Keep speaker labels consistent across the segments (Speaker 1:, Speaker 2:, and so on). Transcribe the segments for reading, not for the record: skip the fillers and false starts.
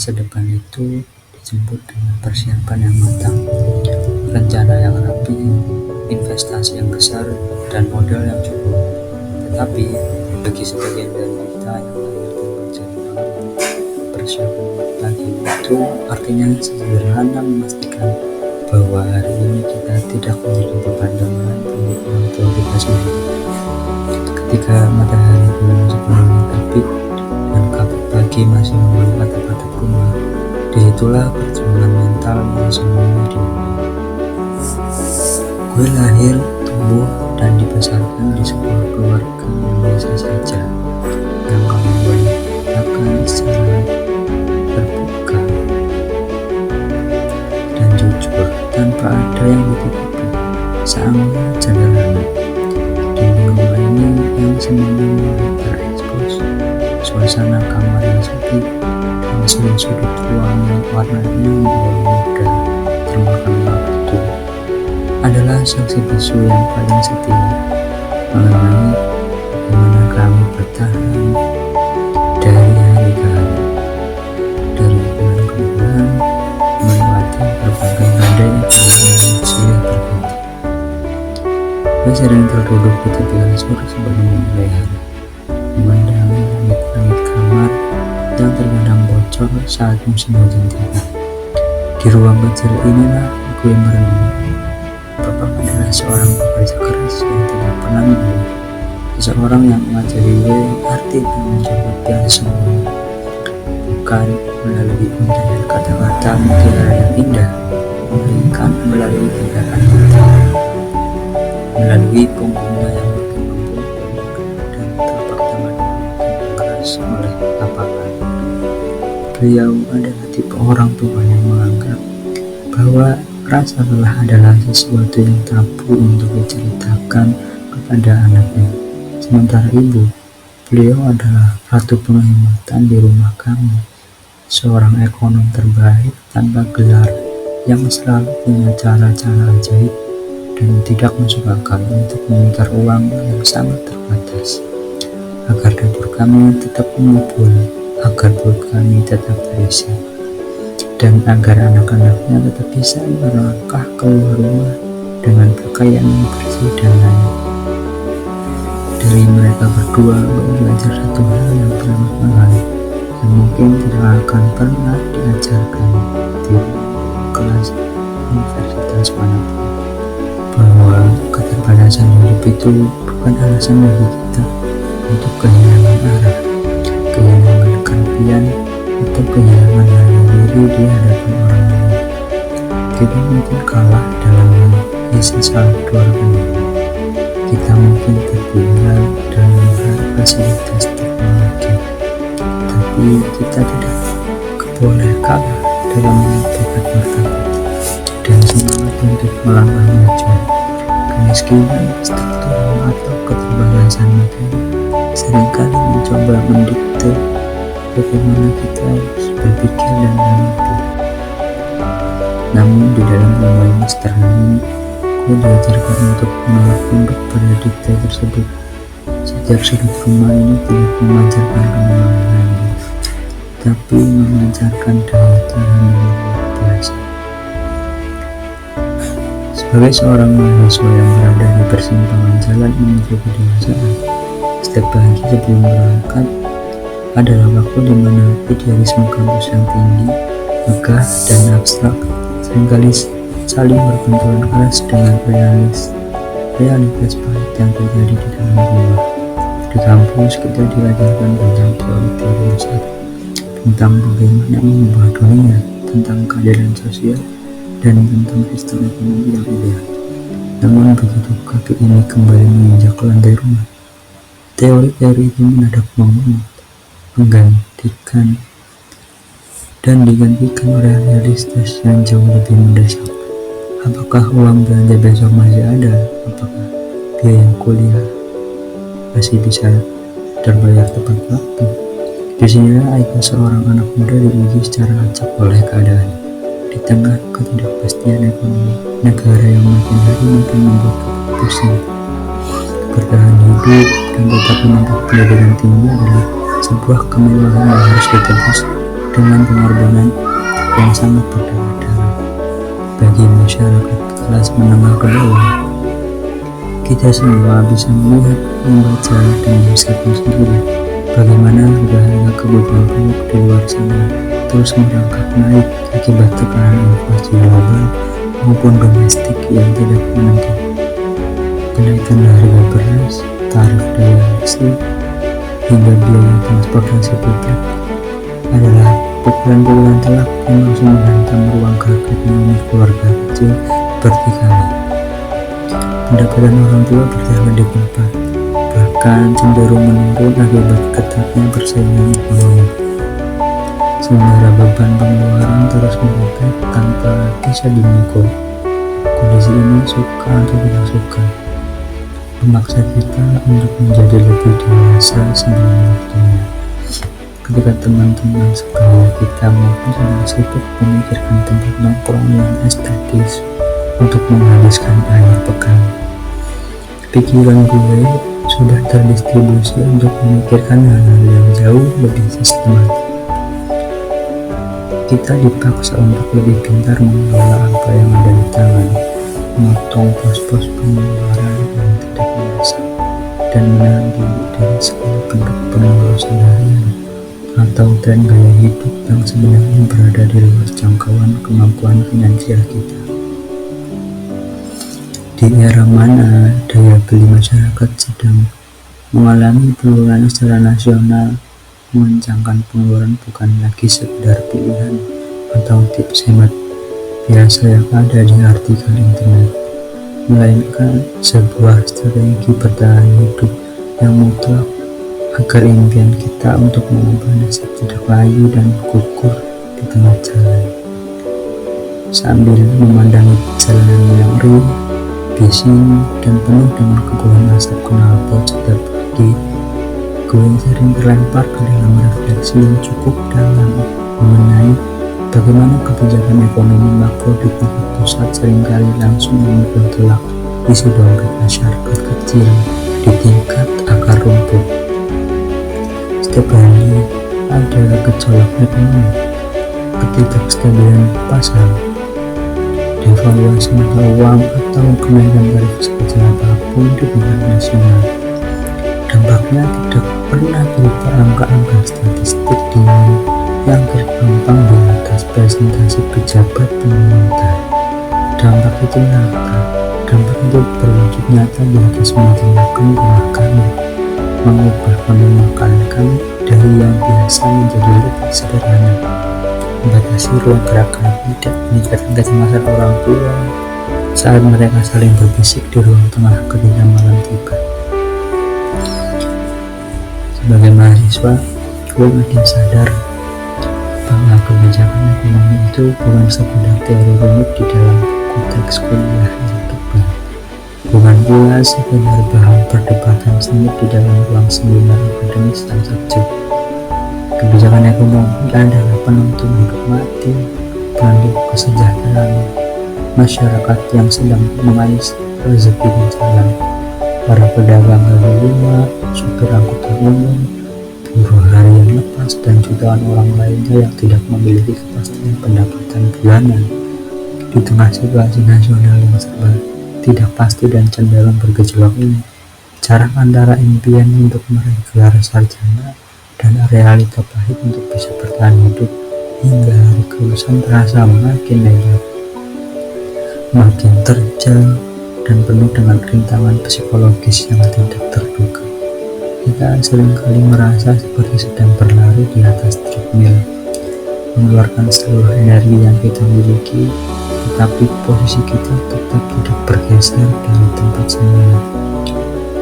Speaker 1: masa depan itu dijemput dengan persiapan yang matang, rencana yang rapi, investasi yang besar, dan modal yang cukup. Tetapi bagi sebagian dari kita yang lahir tanpa jaringan, persiapan pagi itu artinya sederhana memastikan bahwa hari ini kita tidak menjadi beban tambahan bagi orang tua kita sendiri. Ketika matahari belum sepenuhnya terbit dan kabut pagi masih membawa atap-atap rumah, disitulah perjuangan mental yang semuanya dimulai. Gue lahir, tumbuh, dan dibesarkan di sebuah keluarga yang biasa saja, yang kalau boleh katakan secara terbuka dan jujur, tanpa ada yang ditutupi, sangat sederhana. Dinding rumah ini yang semuanya mulai terekspos, suasana kamar yang sepi, dan sudut ruang yang warnanya mulai muda termakan waktu, adalah saksi bisu yang paling setia mengenai bagaimana kami bertahan dari hari ke hari, dari bulan ke bulan, melewati berbagai badai yang silih berganti. Gue sering terduduk di tepi kasur sebelum memulai hari, memandang langit-langit kamar yang terkadang bocor saat musim hujan tiba. Di ruang kecil inilah gue merenung. Bapak adalah seorang pekerja keras yang tidak pernah mengeluh, seseorang yang mengajari gue arti dan menjawab yang sesungguhnya, bukan melalui untayan kata-kata mutiara yang indah, melainkan melalui tindakan nyata, melalui punggungnya yang makin membungkuk dan telapak tangannya makin keras oleh lapangan. Beliau adalah tipe orang tua yang menganggap bahwa rasa lelah adalah sesuatu yang tabu untuk diceritakan kepada anaknya. Sementara ibu, beliau adalah ratu penghematan di rumah kami, seorang ekonom terbaik tanpa gelar yang selalu punya cara-cara ajaib dan tidak masuk akal untuk memutar uang yang sangat terbatas, agar dapur kami tetap mengepul, agar perut kami tetap berisi, dan agar anak-anaknya tetap bisa melangkah keluar rumah dengan pakaian yang bersih dan layak. Dari mereka berdua, gue belajar satu hal yang teramat mahal, yang mungkin tidak akan pernah diajarkan di kelas universitas manapun, bahwa keterbatasan hidup itu bukan alasan bagi kita untuk kehilangan arah, kehilangan kelebihan, atau kehilangan harga diri di hadapan orang lain. Kita mungkin kalah dalam isi Salvador Dali. Kita mungkin tertinggal dalam hal fasilitas teknologi, tapi kita tidak boleh kalah dalam menegakkan martabat dan semangat untuk melangkah maju. Kemiskinan, struktural, atau keterbatasan materi seringkali mencoba mendikte bagaimana kita harus berpikir dan bermimpi. Namun di dalam rumah yang sederhana ini, gue diajarkan untuk menolak tunduk pada dikte tersebut. Setiap sudut rumah ini tidak memancarkan kemewahan, tapi memancarkan daya tahan yang luar biasa. Sebagai seorang mahasiswa yang berada di persimpangan jalan menuju kedewasaan, setiap pagi sebelum berangkat adalah waktu di mana idealisme kampus yang tinggi, megah, dan abstrak seringkali saling berbenturan keras dengan realitas pahit yang terjadi di dalam rumah. Di kampus kita diajarkan tentang teori-teori besar, tentang bagaimana mengubah dunia, tentang keadilan sosial, dan tentang sistem ekonomi yang ideal. Namun begitu kaki ini kembali menginjak lantai rumah, teori-teori itu mendadak menguat, digantikan oleh realitas yang jauh lebih mendesak. Apakah uang belanja besok masih ada? Apakah biaya kuliah masih bisa terbayar tepat waktu? Disinilah ego seorang anak muda diuji secara acak oleh keadaan. Di tengah ketidakpastian ekonomi, negara yang makin hari makin membuat pusing. Bertahan hidup dan tetap menempuh pendidikan tinggi adalah sebuah kemewahan yang harus ditebus dengan pengorbanan yang sangat berdarah-darah bagi masyarakat kelas menengah ke bawah. Kita semua bisa melihat, membaca, dan meskipun sendiri bagaimana harga kebutuhan pokok di luar sana terus merangkak naik akibat tekanan inflasi global maupun domestik yang tidak menentu. Kenaikan harga beras, tarif daya listrik, hingga biaya transportasi publik adalah pukulan-pukulan telak yang langsung menghantam ruang gerak ekonomi keluarga kecil seperti kami. Pendapatan orang tua berjalan di tempat, bahkan cenderung menurun akibat ketatnya persaingan ekonomi. Sementara beban pengeluaran terus meningkat tanpa bisa dimikul. Kondisi ini suka atau tidak suka memaksa kita untuk menjadi lebih dewasa sebelum waktunya. Ketika teman-teman sekaya kita maupun sedang sibuk memikirkan tempat nongkrong yang estetis untuk menghabiskan akhir pekan, pikiran gue sudah terdistribusi untuk memikirkan hal-hal yang jauh lebih sistematis. Kita dipaksa untuk lebih pintar mengelola apa yang ada di tangan, memotong pos-pos pengeluaran yang tidak mendesak, dan menahan diri dari segala bentuk pemborosan harian atau tren gaya hidup yang sebenarnya berada di luar jangkauan kemampuan finansial kita. Di era mana daya beli masyarakat sedang mengalami penurunan secara nasional, mengencangkan pengeluaran bukan lagi sekedar pilihan atau tips hemat biasa yang ada di artikel internet, melainkan sebuah strategi bertahan hidup yang mutlak agar impian kita untuk mengubah nasib tidak layu dan gugur di tengah jalan. Sambil memandangi jalanan yang riuh, bising, dan penuh dengan kepulan asap knalpot setiap pagi, gue sering terlempar ke dalam refleksi yang cukup dalam mengenai bagaimana kebijakan ekonomi makro di tingkat pusat seringkali langsung memukul telak isi dompet masyarakat kecil di tingkat akar rumput. Setiap hari ada gejolak ekonomi, ketidakstabilan pasar, devaluasi mata uang, atau kenaikan tarif sekecil apapun di tingkat nasional. Dampaknya tidak pernah berupa angka-angka statistik yang terpampang di atas presentasi pejabat pemerintah. Dampak itu nyata, dampak itu berwujud nyata di atas meja makan rumah kami, mengubah menu makan kami dari yang biasa menjadi lebih sederhana, membatasi ruang gerak kami dan meningkatkan kecemasan orang tua saat mereka saling berbisik di ruang tengah ketika malam tiba. Sebagai mahasiswa, gue makin sadar bahwa kebijakan ekonomi itu bukan sekedar teori rumit di dalam buku teks kuliah yang tebal, bukan pula sekedar bahan perdebatan sengit di dalam ruang seminar akademis yang sejuk. Kebijakan ekonomi adalah penentu hidup mati, pandu kesejahteraan masyarakat yang sedang mengais rezeki di jalan. Para pedagang kaki lima, supir angkutan umum, buruh harian lepas, dan jutaan orang lainnya yang tidak memiliki kepastian pendapatan bulanan. Di tengah situasi nasional yang serba tidak pasti dan cenderung bergejolak ini, jarak antara impian untuk meraih gelar sarjana dan realita pahit untuk bisa bertahan hidup hingga hari kelulusan terasa makin lebar, makin terjal, dan penuh dengan rintangan psikologis yang tidak terduga. Kita seringkali merasa seperti sedang berlari di atas treadmill, mengeluarkan seluruh energi yang kita miliki, tetapi posisi kita tetap tidak bergeser dari tempat semula.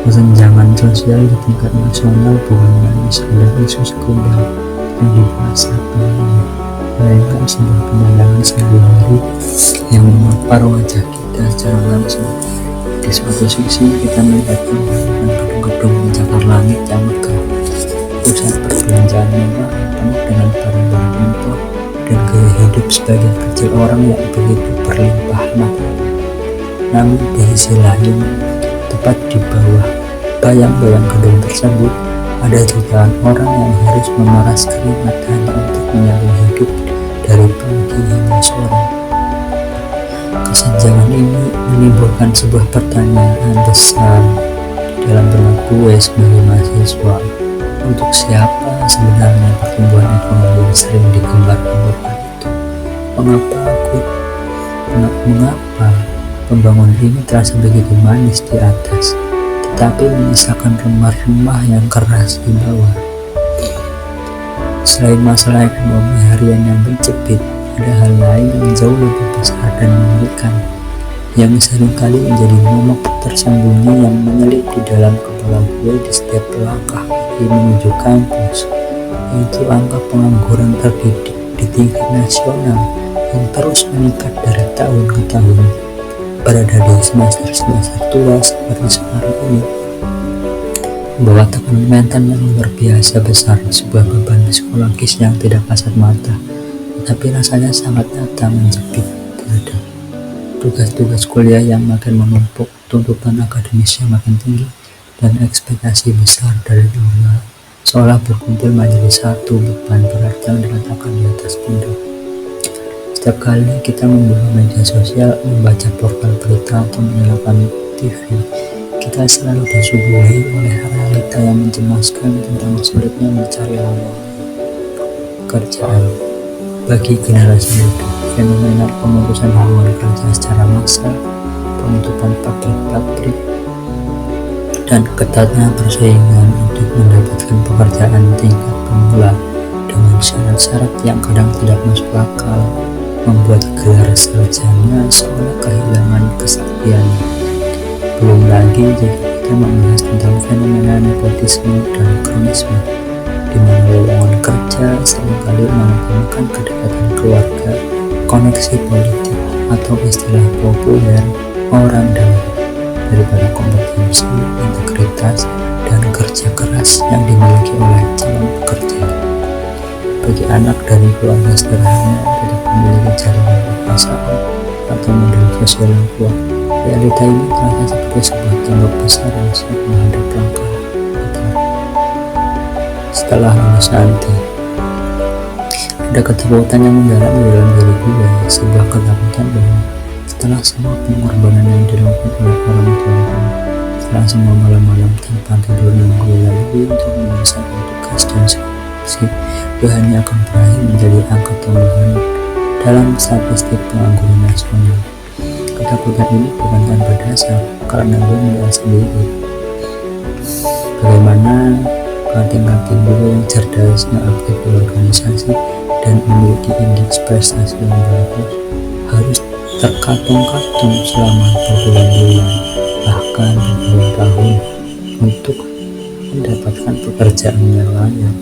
Speaker 1: Kesenjangan sosial di tingkat nasional bukan lagi sekedar isu sekunder yang dibahas saat ini, melainkan sebuah pemandangan sehari-hari yang memapar wajah kita secara langsung. Di suatu sisi kita melihat pemandangan gedung-gedung mencapai langit yang megah, pusat perbelanjaan mewah penuh dengan barang-barang impor, dan gaya hidup sebagian kecil orang yang begitu berlimpah materi. Namun di sisi lain, tepat di bawah bayang-bayang gedung tersebut, Ada jutaan orang yang harus memeras keringat hanya untuk menyambung hidup dari pagi hingga sore. Kesenjangan ini menimbulkan sebuah pertanyaan besar dalam benak gue sebagai mahasiswa. Untuk siapa sebenarnya pertumbuhan ekonomi yang sering digambar-gambarkan itu? Mengapa pembangunan ini terasa begitu manis di atas, tetapi menyisakan remah-remah yang keras di bawah? Selain masalah ekonomi harian yang mencekik, ada hal lain yang jauh lebih besar dan mengerikan, yang seringkali menjadi momok tersembunyi yang menyelip di dalam kepala gue di setiap langkah kaki menuju kampus, yaitu angka pengangguran terdidik di tingkat nasional yang terus meningkat dari tahun ke tahun. Berada di semester-semester tua seperti sekarang ini, membawa tekanan mental yang luar biasa besar, sebuah beban psikologis yang tidak kasat mata, tetapi rasanya sangat nyata menjepit dada. Tugas-tugas kuliah yang makin menumpuk, tuntutan akademis yang makin tinggi, dan ekspektasi besar dari keluarga seolah berkumpul menjadi satu beban berat yang diletakkan di atas pundak. Setiap kali kita membuka media sosial, membaca portal berita, atau menyalakan TV, kita selalu disuguhi oleh realita yang mencemaskan tentang sulitnya mencari lowongan pekerjaan. Bagi generasi muda, fenomena pemutusan hubungan kerja secara massal, penutupan pabrik-pabrik, dan ketatnya persaingan untuk mendapatkan pekerjaan tingkat pemula dengan syarat-syarat yang kadang tidak masuk akal, membuat gelar sarjana seolah kehilangan kesaktiannya. Belum lagi jika kita membahas tentang fenomena nepotisme dan kronisme, di mana lowongan kerja seringkali mengutamakan kedekatan keluarga, koneksi politik, atau istilah populer orang dalam daripada kompetensi, integritas, dan kerja keras yang dimiliki oleh calon pekerja. Bagi anak dari keluarga sederhana yang tidak memiliki jaringan kekuasaan atau modal sosial yang kuat, realita ini terasa seperti sebuah tembok besar yang siap menghadap langkah utara. Setelah lulus nanti, ada ketakutan yang mendalam di dalam diri gue, sebuah ketakutan bahwa setelah semua pengorbanan yang dilakukan oleh orang tua, setelah semua malam-malam tanpa tidur yang gue lalui untuk menyelesaikan tugas dan skripsi, gue hanya akan berakhir menjadi angka tambahan dalam statistik pengangguran nasional. Ketakutan ini bukan tanpa dasar, karena gue melihat sendiri bagaimana kating-kating gue yang cerdas, yang aktif di organisasi, dan memiliki indeks prestasi yang bagus harus terkatung-katung selama berbulan-bulan, bahkan bertahun-tahun untuk mendapatkan pekerjaan yang layak.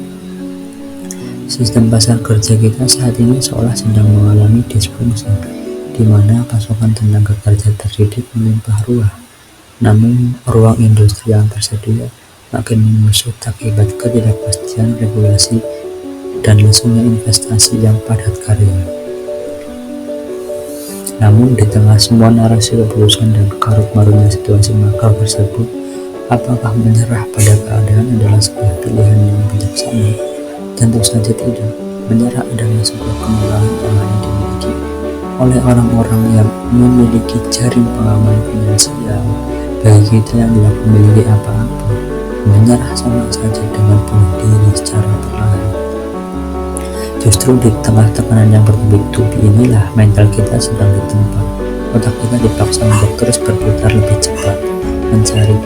Speaker 1: Sistem pasar kerja kita saat ini seolah sedang mengalami disfungsi, di mana pasokan tenaga kerja terdidik melimpah ruah, namun ruang industri yang tersedia makin menyusut akibat ketidakpastian regulasi dan lesunya investasi yang padat karya. Namun di tengah semua narasi revolusi dan karut-marutnya situasi makro tersebut, apakah menyerah pada keadaan adalah sebuah pilihan yang bijaksana? Tentu saja tidak. Menyerah adalah sebuah kemarahan yang hanya dimiliki oleh orang-orang yang memiliki jaring pengaman finansial. Bagi kita yang tidak memiliki apa-apa, menyerah sama saja dengan bunuh diri secara perlahan. Justru di tengah tekanan yang bertubi-tubi inilah mental kita sedang ditempa. Otak kita dipaksa untuk terus berputar lebih cepat, mencari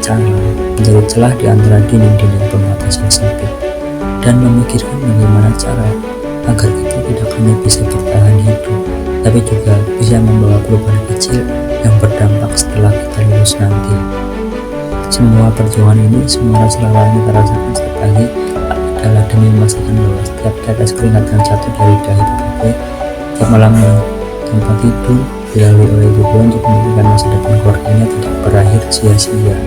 Speaker 1: celah di antara dinding-dinding pembatas yang sempit, dan memikirkan bagaimana cara agar kita tidak hanya bisa bertahan hidup, tapi juga bisa membawa perubahan kecil yang berdampak setelah kita lulus nanti. Semua perjuangan ini, semua rasa-rasa yang kita rasakan setiap pagi adalah demi memastikan bahwa setiap tetes keringat yang jatuh dari dahi gue, setiap malamnya tempat tidur dilalui oleh ibu gue untuk memberikan masa depan keluarganya tidak berakhir sia-sia.